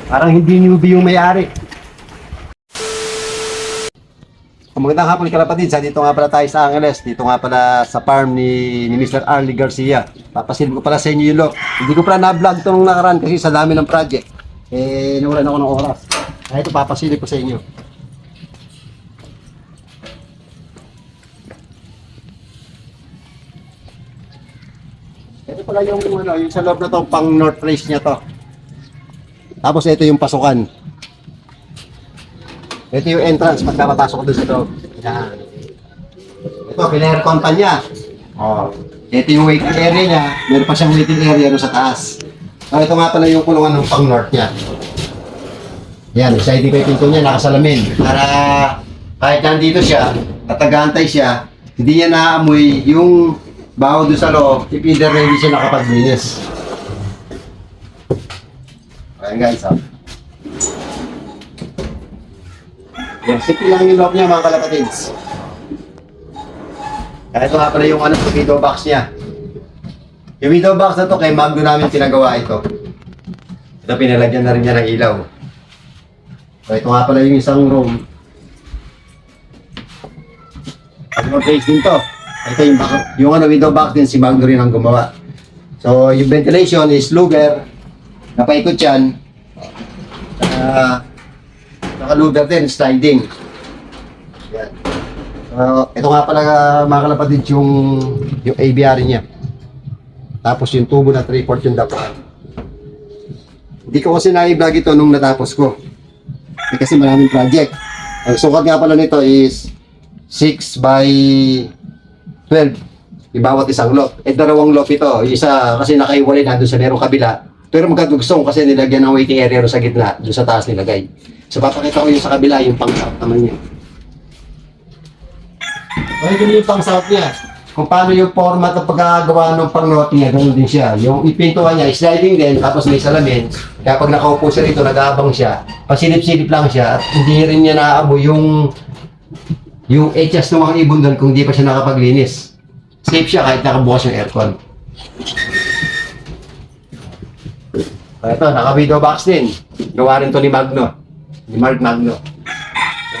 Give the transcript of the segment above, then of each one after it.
Parang hindi newbie yung may-ari. Magandang hapon kalapatid, dito nga pala tayo sa Angeles. Dito nga pala sa farm ni Mr. Arlie Garcia. Papasilip ko pala sa inyo yung look. Hindi ko pala na-vlog ito nung nakaraan kasi sa dami ng project. Nawalan ako ng oras. Kaya ito papasilip ko sa inyo. Ito pala yung sa loob na to, pang north face niya to. Tapos ito yung pasukan. Ito yung entrance pagkapapasok ko doon sa loob. Yan. Ito, pina-aircon pa niya. Oh. Ito yung waiting area niya. Meron pa siyang waiting area doon sa taas. So, ito nga pala yung kulungan ng pang north niya. Yan, exciting pa yung pinto niya, nakasalamin. Para kahit nandito siya, at nag-aantay siya, hindi niya naamoy yung baho doon sa loob. If either hindi siya nakapaglinis. Ayan guys, ha. Yan, simple lang yung loob niya mga kalapatids. Kaya ito nga pala yung window box niya. Yung window box na to kay Magno namin pinagawa ito. Ito pinalagyan na rin niya ng ilaw. So ito nga pala yung isang room. Ano place din to. Ito yung window box din si Magno rin ang gumawa. So yung ventilation is Luger. Napaikot yan. Naka-Luger din, sliding. Yan. Ito nga pala mga kalapatid yung ABR niya. Tapos yung tubo na 3/4 yung dapat. Hindi ko kasi na-vlog ito nung natapos ko. Kasi maraming project. Ang sukat nga pala nito is 6 by 12. Ibawat isang loft. Dalawang loft ito. Isa kasi nakaiwalay na doon sa merong kabila. Pero magkadugsong kasi nilagyan ng waiting area sa gitna. Doon sa taas nilagay. So papakita ko yung sa kabila, yung pang-south naman niya. Okay, ganun yung pang-south niya. Kung paano yung format ng pagkagawa ng pang-north niya, ganun din siya. Yung ipintuan niya, sliding din, tapos may salamin. Kaya pag nakaupo siya rito, nag-aabang siya. Pasilip-silip lang siya at hindi rin niya naamoy yung etchas ng mga ibon doon kung di pa siya nakapaglinis. Safe siya kahit nakabukas yung aircon. Ito, naka-window box din. Gawa rin to ni Magno. Ni Mark Magno.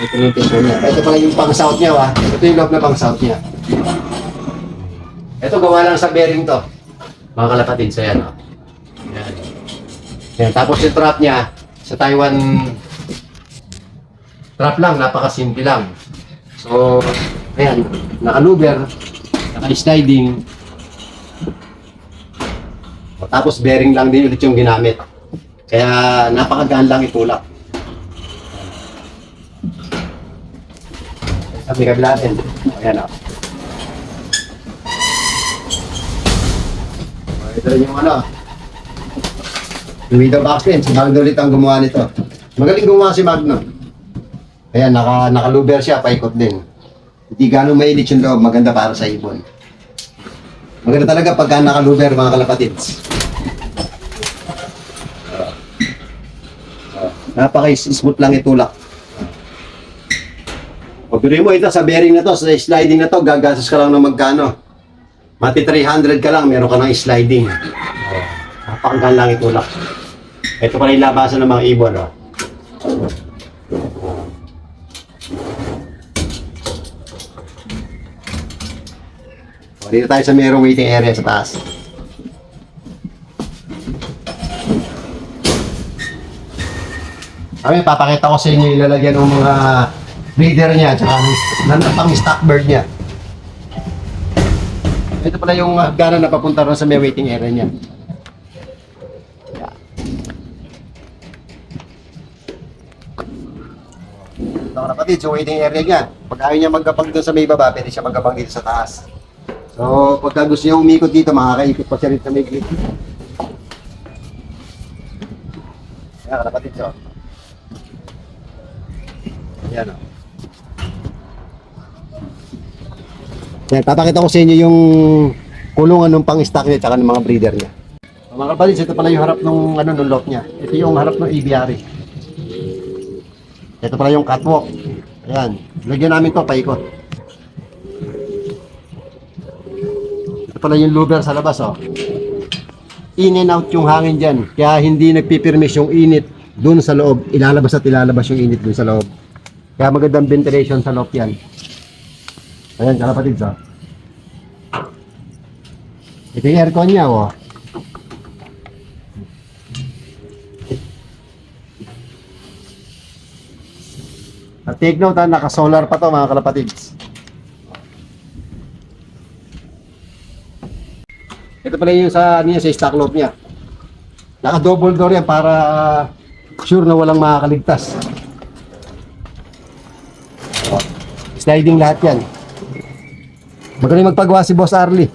Ito yung pinto niya. Ito pala yung pang-south niya, ha? Ito yung loob na pang-south niya. Ito, gawa lang sa bearing to. Mga kalapatid, so yan, Yan. Yan. Tapos yung trap niya, sa Taiwan, trap lang, napakasimple lang. So, ayan, naka-Luger, naka-sliding. Tapos bearing lang din ulit yung ginamit. Kaya napakagaan lang itulak. Sabi kabila natin. Ayan o. Ito rin yung yung window box din. Si Magno ulit ang gumawa nito. Magaling gumawa si Magno. Ayan, naka-Luger siya, paikot din. Hindi gano'ng mainit yung loob. Maganda para sa ibon. Maganda talaga pagka naka-Luger mga kalapatids. Napaka-smooth lang itulak. Pagbiruin mo ito sa bearing na to, sa sliding na to, gagastos ka lang ng magkano. Mati 300 ka lang, meron ka ng sliding. Napakagaan lang itulak. Ito pala yung labasan ng mga ibon. Dito tayo sa merong waiting area sa taas. Kami, papakita ko sa inyo yung lalagyan ng mga breeder niya at saka pang stock bird niya. Ito pala yung gano'n na papunta rin sa may waiting area niya. Ito kapatid, so waiting area niya. Pag ayaw niya magkapag doon sa may baba, pwede siya magkapag dito sa taas. So, pagka gusto niya umikot dito, makakaikot pa siya rin sa may gate. Ayan, kapatid, so. Ayan, o. Yan, papakita ko sa inyo yung kulungan ng pang-stock niya at ng mga breeder niya. So, mga kapatid, ito pala yung harap ng loft niya. Ito yung harap ng ABR. Ito pala yung catwalk. Ayan, lagyan namin to paikot. Ito pala yung louver sa labas, oh. In and out yung hangin dyan. Kaya hindi nagpipirmis yung init doon sa loob, ilalabas at ilalabas yung init doon sa loob. Kaya magandang ventilation sa loob yan. Ayan, kalapatid sa. Ito yung aircon niya, oh. At take note, naka-solar pa to mga kalapatids. Ito pala yung sa stock loop niya. Naka-double door yan para sure na walang makakaligtas. Sliding lahat yan. Magaling magpagawa si Boss Arlie.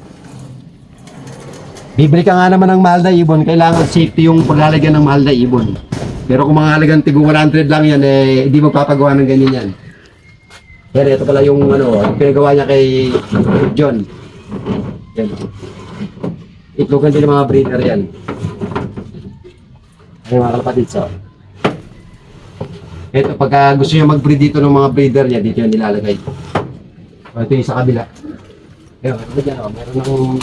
Bibili ka nga naman ng mahal na ibon, kailangan safety yung paglalagyan ng mahal na ibon. Pero kung mga halagang tigong 100 lang yan, eh, hindi magpapagawa ng ganyan yan. Pero ito pala yung yung pinagawa niya kay John. Yan. Itlogan din ng mga breeder yan. Ay mga kalapatid, so. Ito, pagka gusto niya mag-breed dito ng mga breeder niya, dito yan nilalagay. O, ito yung sa kabila. Ayun, ito dyan, meron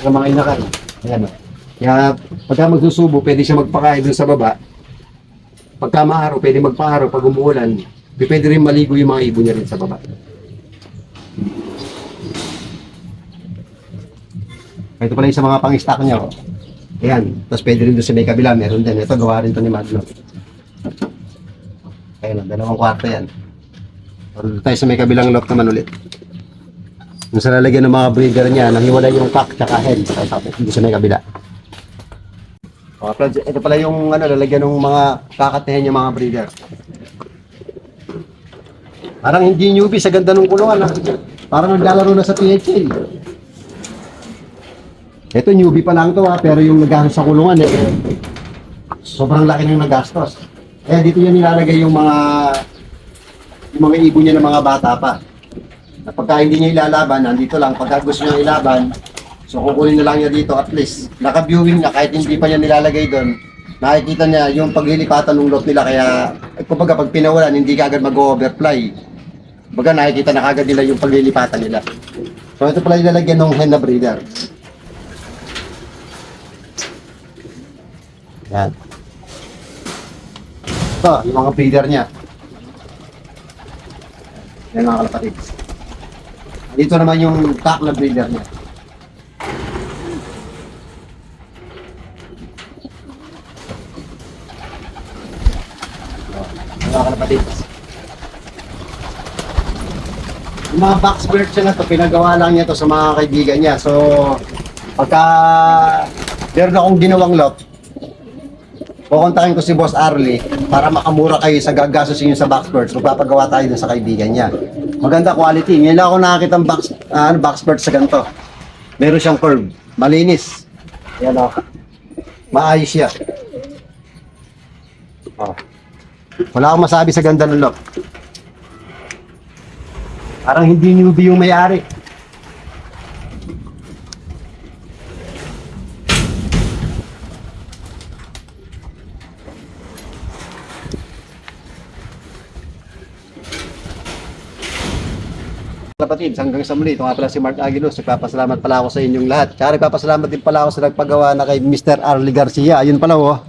ng mga inakan. Ayan, o. Kaya, pagka magsusubo, pwede siya magpakain dun sa baba. Pagka maaraw, pwede magpaaraw. Pag umuulan, pwede rin maligo yung mga ibon niya rin sa baba. Ito pala yung sa mga pang-stock niya, o. Ayan, tapos pwede rin doon sa may kabila, meron din. Ito, gawa rin ito ni Magno. Ayan, dalawang kwarto yan. Doon tayo sa may kabilang loft naman ulit. Yung sa lalagyan ng mga breeder niya, nanghiwalay yung cock tsaka hen. Doon sa may kabila. O, ito pala yung lalagyan ng mga kakatihen niya mga breeder. Parang hindi newbie sa ganda ng kulungan. Parang naglalaro na sa PHL. Ito newbie pa lang to pero yung nagastos sa kulungan sobrang laki ng nagastos. Kaya dito niya nilalagay yung mga ibon niya ng mga bata pa. Na pagka hindi niya ilalaban, nandito lang. Pagka gusto niya ilaban, so kukunin na lang niya dito at least. Naka-viewing na kahit hindi pa niya nilalagay doon. Nakikita niya yung paglilipatan ng lot nila kaya kumbaga pag pinawalan, hindi ka agad mag-overfly. Baga nakikita na kagad nila yung paglilipatan nila. So ito pala ilalagyan ng hen na breeder. Yan. Ito, yung mga breeder niya. Yan mga kalapatid. Dito naman yung cock na breeder niya. Mga kalapatid. Yung mga box birds niya na ito, pinagawa lang niya ito sa mga kaibigan niya. So, pagka meron akong ginawang lot, kukontakin ko si Boss Arlie para makamura kayo sa gagastusin nyo sa box birds. Magpapagawa tayo dun sa kaibigan niya. Maganda quality. Ngayon lang ako nakakita ng box birds sa ganito. Meron siyang curve. Malinis. Ayan o. Maayos siya. Oh. Wala akong masabi sa ganda ng lock. Parang hindi newbie yung may-ari. Kapatid, hanggang sa muli. Ito nga pala si Mark Aguilos. Nagpapasalamat pala ako sa inyong lahat. Tsaka nagpapasalamat din pala ako sa nagpagawa na kay Mr. Arlie Garcia. Ayun pala oh.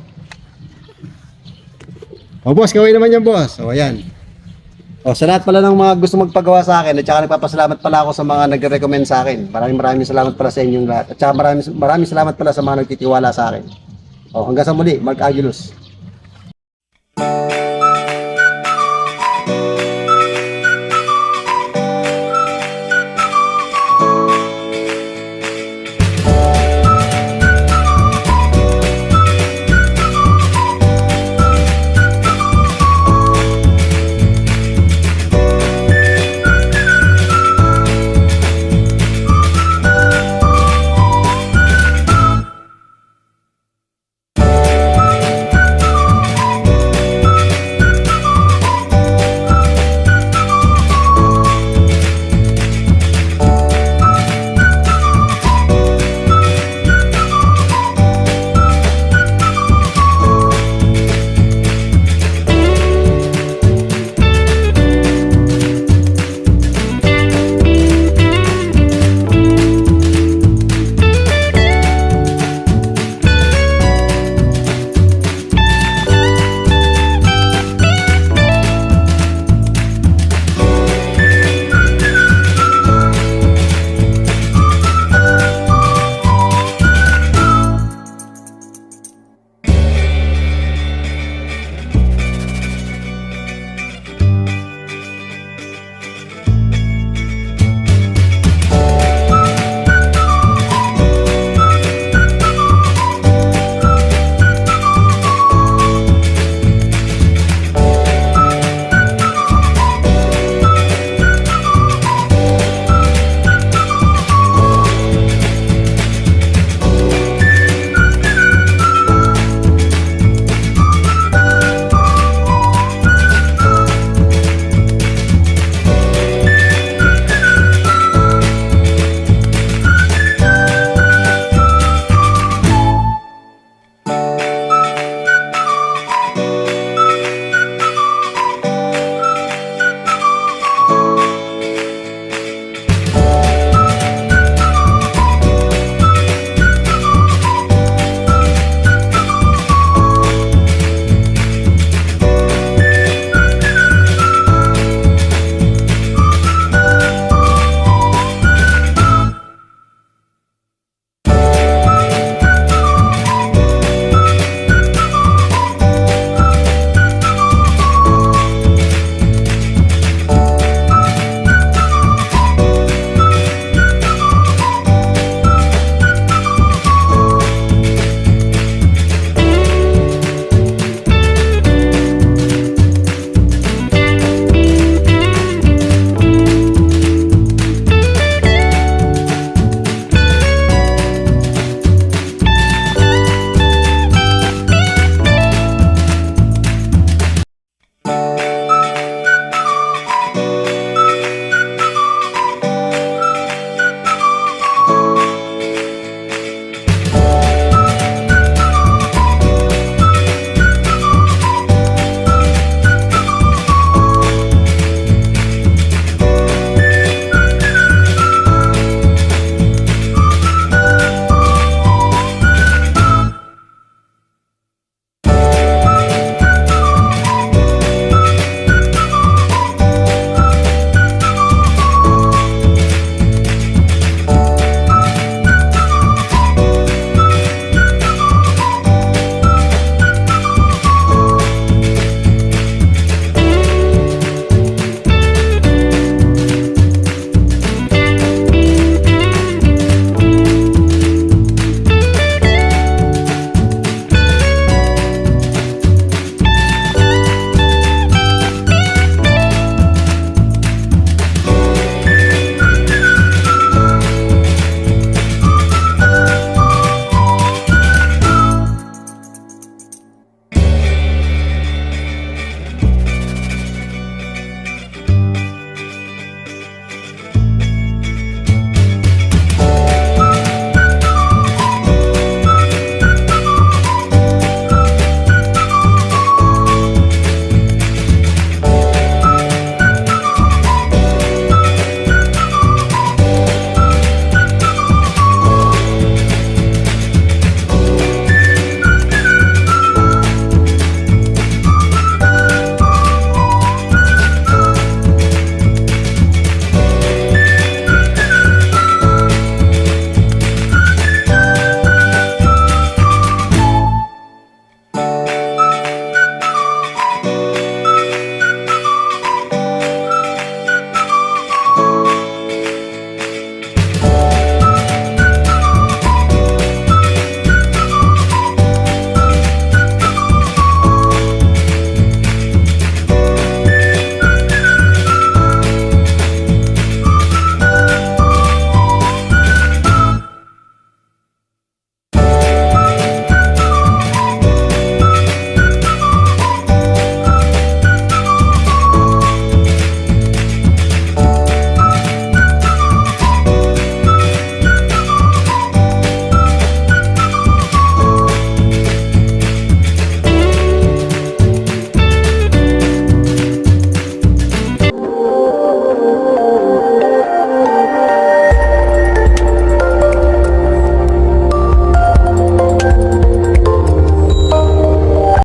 O boss, gawin naman yan boss. O ayan. O sa lahat pala ng mga gusto magpagawa sa akin. At tsaka nagpapasalamat pala ako sa mga nagre-recommend sa akin. Maraming salamat pala sa inyong lahat. At tsaka maraming salamat pala sa mga nagtitiwala sa akin. O hanggang sa muli, Mark Aguilos.